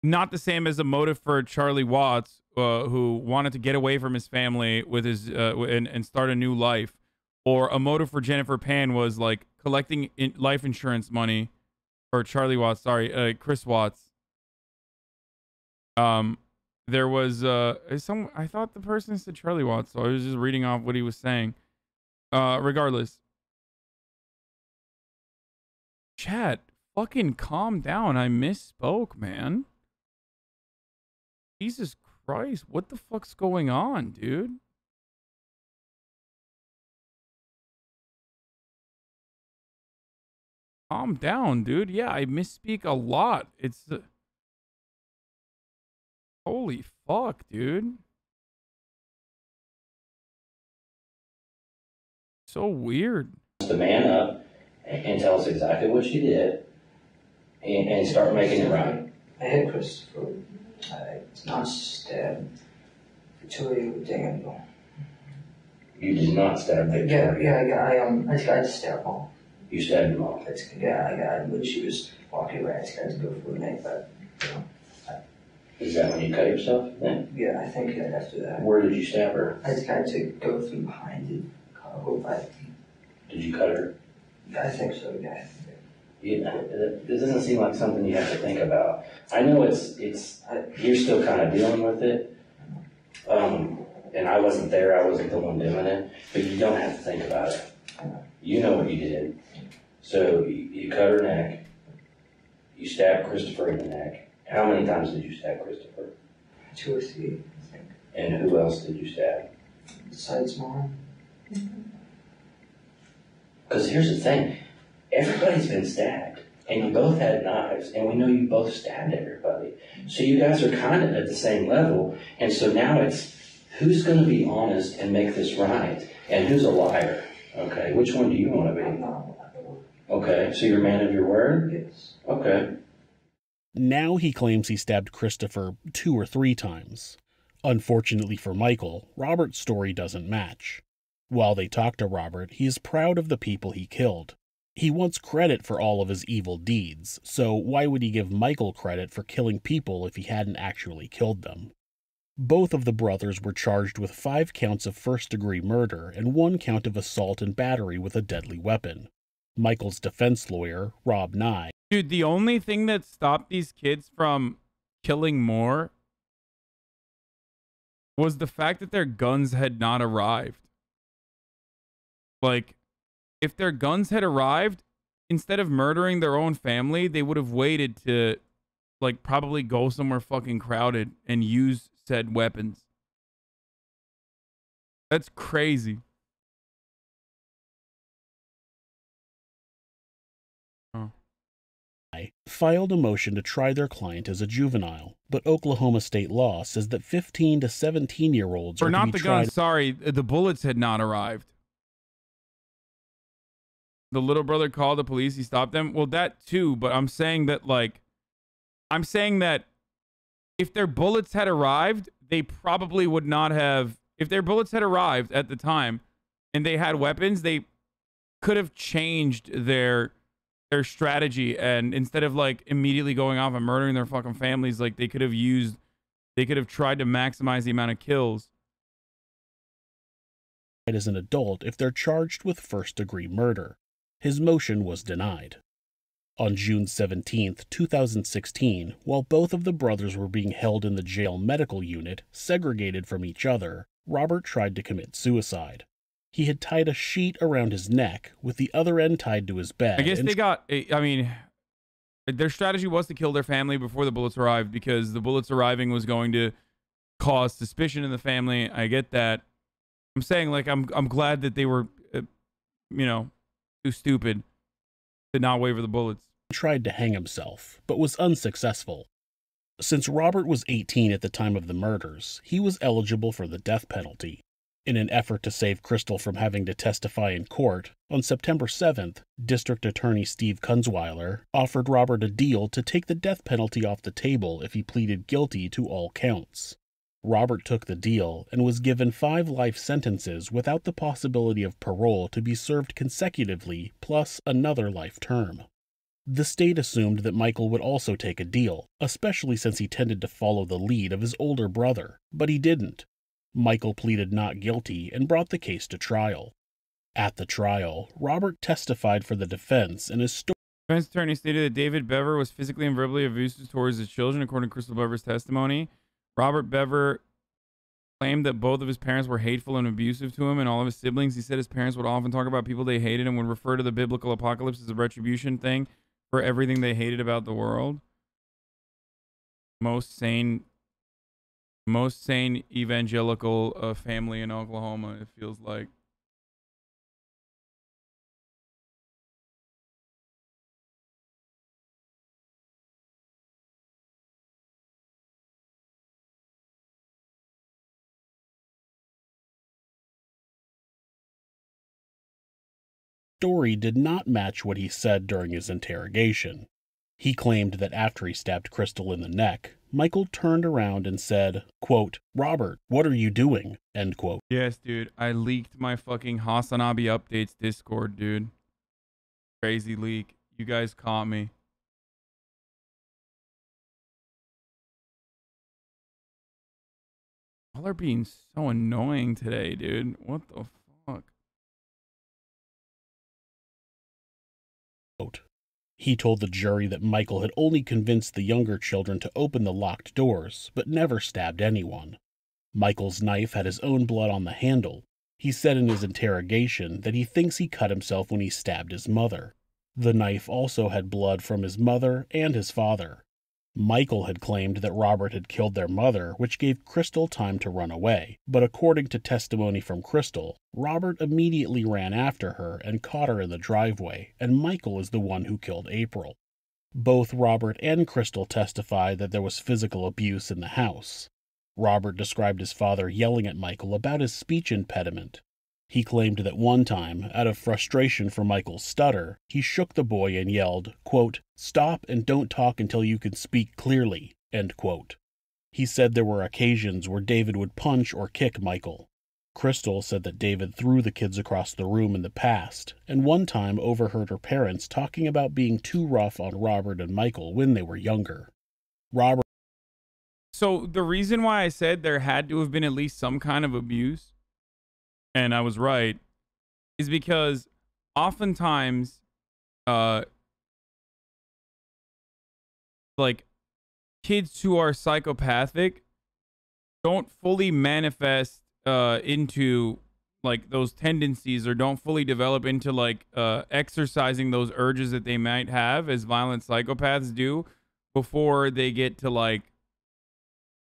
not the same as a motive for Charlie Watts, who wanted to get away from his family with his and start a new life. Or a motive for Jennifer Pan was like collecting life insurance money, or Charlie Watts, sorry, Chris Watts. There was I thought the person said Charlie Watts, so I was just reading off what he was saying. Regardless. Chat, fucking calm down. I misspoke, man. Jesus Christ, what the fuck's going on, dude? Calm down, dude. Yeah, I misspeak a lot. It's holy fuck, dude. So weird. The man up and tell us exactly what you did and start making it right. I hit Christopher. I not stabbed Victoria with Daniel. You did not stab Victoria. I tried to stab her. You stabbed him off. When she was walking away, I tried to go for a neck, but, you know. Is that when you cut yourself then? Yeah, I think after that. Where did you stab her? I tried to go from behind it, go by. Did you cut her? I think so, yeah. This doesn't seem like something you have to think about. I know you're still kind of dealing with it. And I wasn't there, I wasn't the one doing it, but you don't have to think about it. You know what you did. So you cut her neck, you stabbed Christopher in the neck. How many times did you stab Christopher? 2 or 3, I think. And who else did you stab? Besides Mom. Because here's the thing, everybody's been stabbed, and you both had knives, and we know you both stabbed everybody. So you guys are kind of at the same level, and so now it's who's going to be honest and make this right, and who's a liar. Okay, which one do you want to be? I'm not a liar. Okay, so you're a man of your word? Yes. Okay. Now he claims he stabbed Christopher 2 or 3 times. Unfortunately for Michael, Robert's story doesn't match. While they talk to Robert, he is proud of the people he killed. He wants credit for all of his evil deeds, so why would he give Michael credit for killing people if he hadn't actually killed them? Both of the brothers were charged with 5 counts of first-degree murder and 1 count of assault and battery with a deadly weapon. Michael's defense lawyer, Rob Nye... Dude, the only thing that stopped these kids from killing more was the fact that their guns had not arrived. Like, if their guns had arrived, instead of murdering their own family, they would have waited to like probably go somewhere fucking crowded and use said weapons. That's crazy. Oh. Filed a motion to try their client as a juvenile, but Oklahoma state law says that 15 to 17-year-olds Or are to not be the tried. gun, sorry, the bullets had not arrived. The little brother called the police, he stopped them. Well, that too, but I'm saying that if their bullets had arrived, they probably would not have. If their bullets had arrived at the time and they had weapons, they could have changed their strategy, and instead of like immediately going off and murdering their fucking families, like they could have tried to maximize the amount of kills as an adult if they're charged with first-degree murder. His motion was denied. On June 17, 2016, while both of the brothers were being held in the jail medical unit, segregated from each other, Robert tried to commit suicide. He had tied a sheet around his neck, with the other end tied to his bed. I guess their strategy was to kill their family before the bullets arrived, because the bullets arriving was going to cause suspicion in the family. I get that. I'm saying, like, I'm glad that they were, too stupid to not waiver the bullets. Tried to hang himself, but was unsuccessful. Since Robert was 18 at the time of the murders, he was eligible for the death penalty. In an effort to save Crystal from having to testify in court, on September 7th, District Attorney Steve Kunzweiler offered Robert a deal to take the death penalty off the table if he pleaded guilty to all counts. Robert took the deal and was given 5 life sentences without the possibility of parole to be served consecutively, plus another life term. The state assumed that Michael would also take a deal, especially since he tended to follow the lead of his older brother, but he didn't. Michael pleaded not guilty and brought the case to trial. At the trial, Robert testified for the defense, and his story. The defense attorney stated that David Bever was physically and verbally abusive towards his children, according to Crystal Bever's testimony. Robert Bever claimed that both of his parents were hateful and abusive to him and all of his siblings. He said his parents would often talk about people they hated and would refer to the biblical apocalypse as a retribution thing for everything they hated about the world. Most sane evangelical family in Oklahoma, it feels like. Story did not match what he said during his interrogation. He claimed that after he stabbed Crystal in the neck, Michael turned around and said, quote, "Robert, what are you doing?" End quote. Yes, dude. I leaked my fucking Hasanabi updates Discord, dude. Crazy leak. You guys caught me. Y'all are being so annoying today, dude. What the fuck? He told the jury that Michael had only convinced the younger children to open the locked doors, but never stabbed anyone. Michael's knife had his own blood on the handle. He said in his interrogation that he thinks he cut himself when he stabbed his mother. The knife also had blood from his mother and his father. Michael had claimed that Robert had killed their mother, which gave Crystal time to run away, but according to testimony from Crystal, Robert immediately ran after her and caught her in the driveway, and Michael is the one who killed April. Both Robert and Crystal testified that there was physical abuse in the house. Robert described his father yelling at Michael about his speech impediment. He claimed that one time, out of frustration for Michael's stutter, he shook the boy and yelled, quote, "Stop and don't talk until you can speak clearly," end quote. He said there were occasions where David would punch or kick Michael. Crystal said that David threw the kids across the room in the past, and one time overheard her parents talking about being too rough on Robert and Michael when they were younger. So the reason why I said there had to have been at least some kind of abuse, and I was right, is because oftentimes, like, kids who are psychopathic don't fully manifest into, like, those tendencies, or don't fully develop into, like, exercising those urges that they might have as violent psychopaths do before they get to like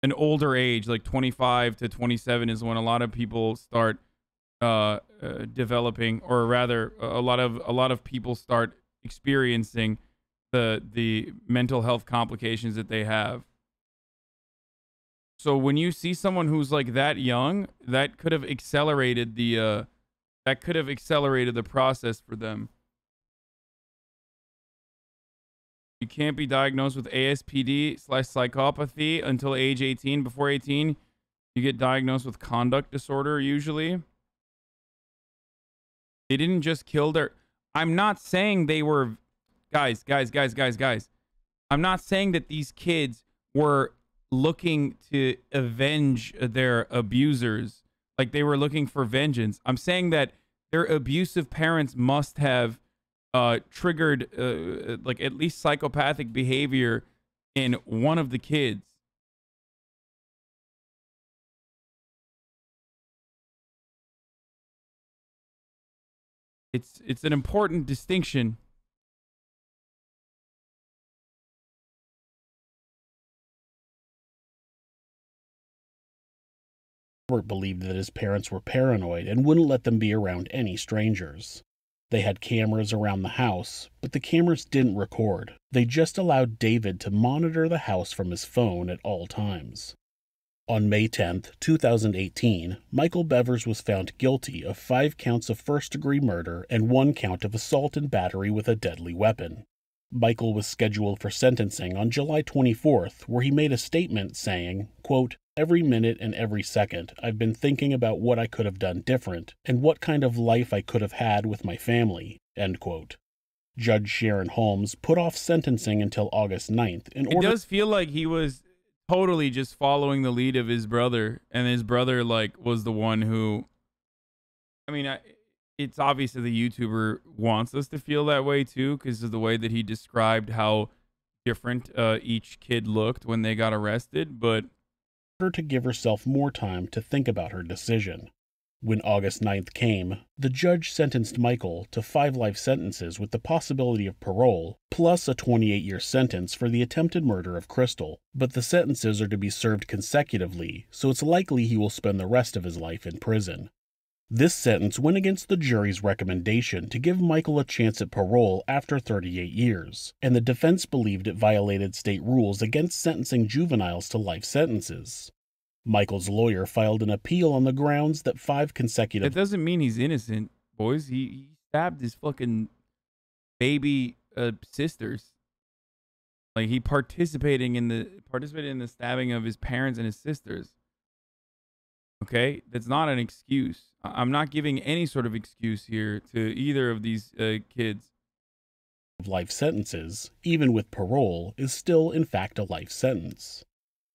an older age, like 25 to 27 is when a lot of people start developing, or rather a lot of people start experiencing the mental health complications that they have. So when you see someone who's like that young, that could have accelerated the process for them. You can't be diagnosed with ASPD/psychopathy until age 18. Before 18, you get diagnosed with conduct disorder usually. They didn't just kill their... I'm not saying they were... Guys. I'm not saying that these kids were looking to avenge their abusers. Like they were looking for vengeance. I'm saying that their abusive parents must have triggered like at least psychopathic behavior in one of the kids. It's an important distinction. Robert believed that his parents were paranoid and wouldn't let them be around any strangers. They had cameras around the house, but the cameras didn't record. They just allowed David to monitor the house from his phone at all times. On May 10, 2018, Michael Bevers was found guilty of 5 counts of first-degree murder and 1 count of assault and battery with a deadly weapon. Michael was scheduled for sentencing on July 24th, where he made a statement saying, quote, "Every minute and every second, I've been thinking about what I could have done different and what kind of life I could have had with my family," end quote. Judge Sharon Holmes put off sentencing until August 9th in order... It does feel like he was totally just following the lead of his brother, and his brother like was the one who... I mean, it's obvious that the YouTuber wants us to feel that way too, because of the way that he described how different each kid looked when they got arrested, but... to give herself more time to think about her decision. When August 9th came, the judge sentenced Michael to 5 life sentences with the possibility of parole, plus a 28-year sentence for the attempted murder of Crystal, but the sentences are to be served consecutively, so it's likely he will spend the rest of his life in prison. This sentence went against the jury's recommendation to give Michael a chance at parole after 38 years, and the defense believed it violated state rules against sentencing juveniles to life sentences. Michael's lawyer filed an appeal on the grounds that 5 consecutive... That doesn't mean he's innocent, boys. He stabbed his fucking baby sisters. Like he participated in the stabbing of his parents and his sisters. Okay, that's not an excuse. I'm not giving any sort of excuse here to either of these kids. Life sentences, even with parole, is still in fact a life sentence.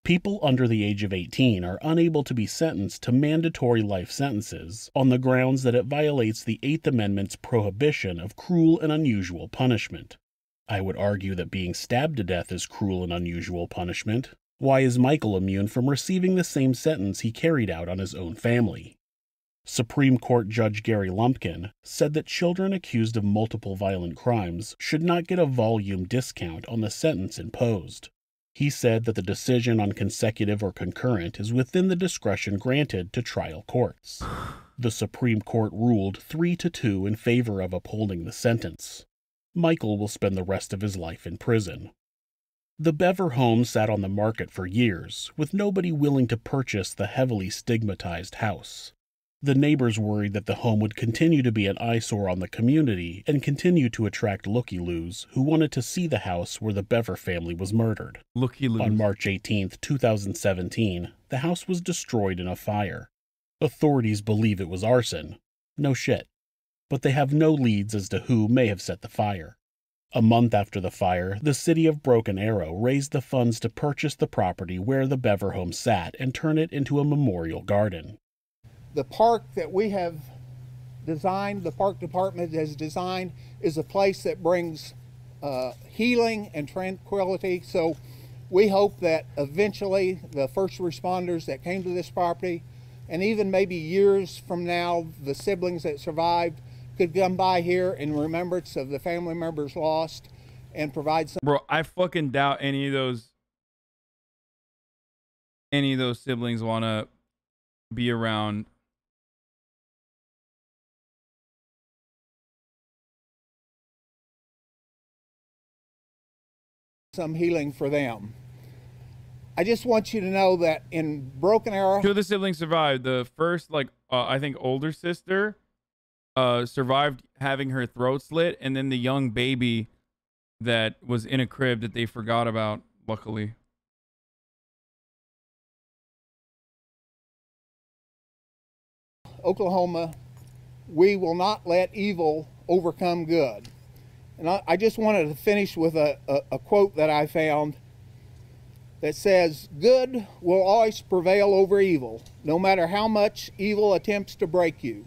People under the age of 18 are unable to be sentenced to mandatory life sentences on the grounds that it violates the 8th Amendment's prohibition of cruel and unusual punishment. I would argue that being stabbed to death is cruel and unusual punishment. Why is Michael immune from receiving the same sentence he carried out on his own family? Supreme Court Judge Gary Lumpkin said that children accused of multiple violent crimes should not get a volume discount on the sentence imposed. He said that the decision on consecutive or concurrent is within the discretion granted to trial courts. The Supreme Court ruled 3-2 in favor of upholding the sentence. Michael will spend the rest of his life in prison. The Bever home sat on the market for years, with nobody willing to purchase the heavily stigmatized house. The neighbors worried that the home would continue to be an eyesore on the community and continue to attract looky-loos who wanted to see the house where the Bever family was murdered. Looky-loos. On March 18, 2017, the house was destroyed in a fire. Authorities believe it was arson. No shit. But they have no leads as to who may have set the fire. A month after the fire, the city of Broken Arrow raised the funds to purchase the property where the Bever home sat and turn it into a memorial garden. The park that we have designed, the park department has designed, is a place that brings healing and tranquility. So we hope that eventually the first responders that came to this property, and even maybe years from now, the siblings that survived, could come by here in remembrance of the family members lost and provide some. Bro, I fucking doubt any of those siblings want to be around. Some healing for them. I just want you to know that in Broken Arrow, 2 of the siblings survived. The first, I think older sister survived having her throat slit, and then the young baby that was in a crib that they forgot about, luckily. Oklahoma, we will not let evil overcome good. And I just wanted to finish with a quote that I found that says, good will always prevail over evil, no matter how much evil attempts to break you.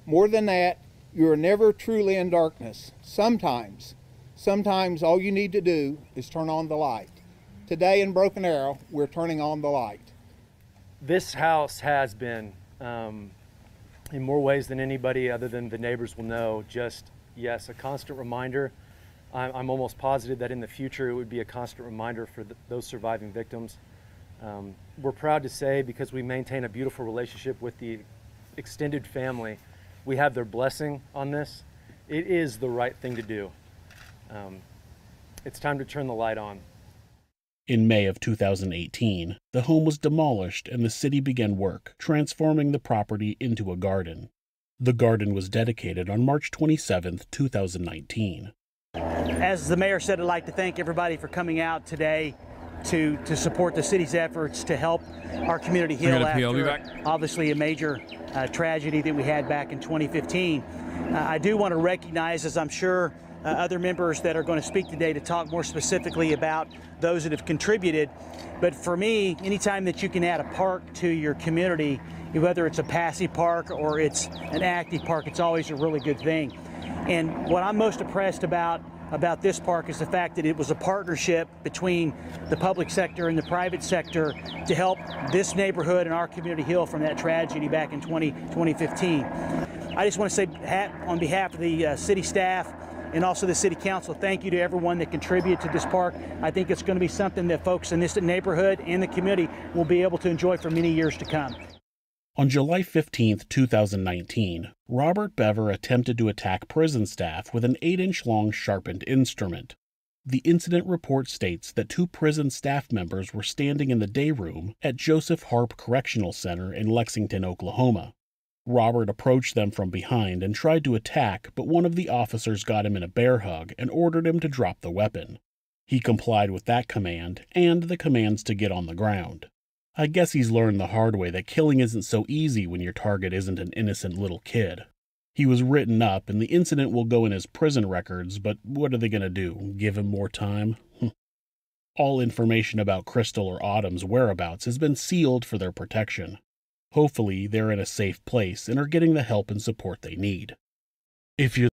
More than that, you are never truly in darkness. Sometimes all you need to do is turn on the light. Today in Broken Arrow, we're turning on the light. This house has been, in more ways than anybody other than the neighbors will know, just, yes, a constant reminder. I'm almost positive that in the future it would be a constant reminder for those surviving victims. We're proud to say, because we maintain a beautiful relationship with the extended family, we have their blessing on this. It is the right thing to do. It's time to turn the light on. In May of 2018, the home was demolished and the city began work, transforming the property into a garden. The garden was dedicated on March 27, 2019. As the mayor said, I'd like to thank everybody for coming out today to support the city's efforts to help our community heal after obviously a major tragedy that we had back in 2015. I do want to recognize, as I'm sure other members that are going to speak today, to talk more specifically about those that have contributed. But for me, anytime that you can add a park to your community, whether it's a passive park or it's an active park, it's always a really good thing. And what I'm most impressed about this park is the fact that it was a partnership between the public sector and the private sector to help this neighborhood and our community heal from that tragedy back in 2015. I just want to say, on behalf of the city staff and also the city council, thank you to everyone that contributed to this park. I think it's going to be something that folks in this neighborhood and the community will be able to enjoy for many years to come. On July 15, 2019, Robert Bever attempted to attack prison staff with an 8-inch-long sharpened instrument. The incident report states that 2 prison staff members were standing in the day room at Joseph Harp Correctional Center in Lexington, Oklahoma. Robert approached them from behind and tried to attack, but one of the officers got him in a bear hug and ordered him to drop the weapon. He complied with that command and the commands to get on the ground. I guess he's learned the hard way that killing isn't so easy when your target isn't an innocent little kid. He was written up and the incident will go in his prison records, but what are they going to do, give him more time? All information about Crystal or Autumn's whereabouts has been sealed for their protection. Hopefully they're in a safe place and are getting the help and support they need. If you're